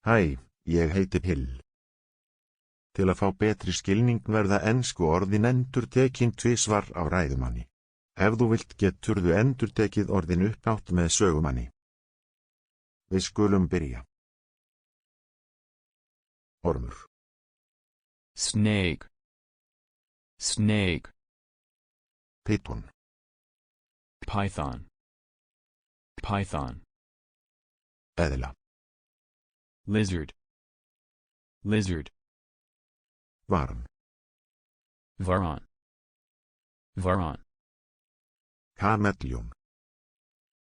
Hæ, ég heiti Pill. Til að fá betri skilning verða ensku orðin endurtekin tvisvar á ræðumanni. Ef þú vilt geturðu endurtekið orðin upphátt með sögumanni. Við skulum byrja. Ormur. Snake. Snake. Triton. Python. Python. Eðla. Lizard. Lizard. Varan. Varan. Varan. Kamelljón.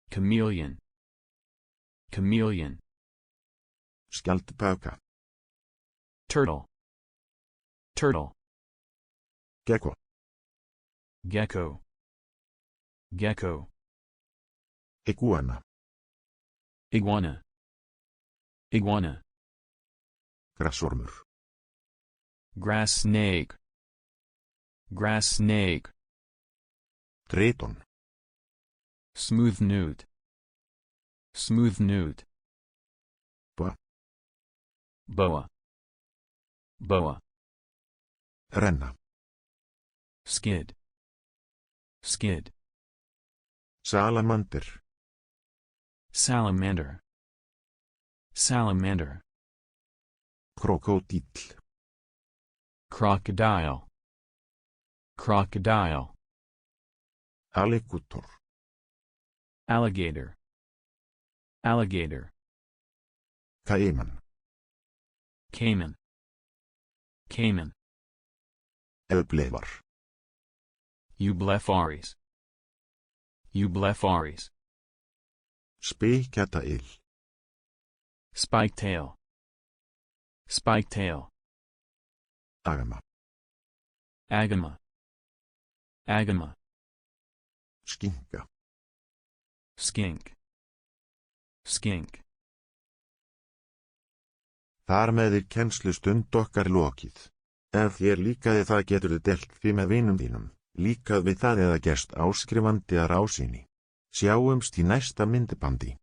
Chameleon. Chameleon. Skjaldbaka. Turtle. Turtle. Gecko. Gecko. Gecko. Igúana. Igúana. Igúana. Grasormur. Grass snake. Grass snake. Triton. Smooth newt. Smooth newt. Boa. Boa. Boa. Renna. Skid. Skid. Salamander. Salamander. Salamander. Krókódíll. Crocodile. Crocodile. Alligator. Alligator. Alligator. Cayman. Cayman. Cayman. Eublefar. Eublefaris. Eublefaris. Spiketail. Spiketail. Spiketail. Agama. Agama. Agama. Skinka. Skink. Skink. Þar með kennslustund okkar lokið. Ef þér líkaði það geturðu delt því með vinum þínum, líkað við það eða gerst áskrifandi að rásýni. Sjáumst í næsta myndbandi.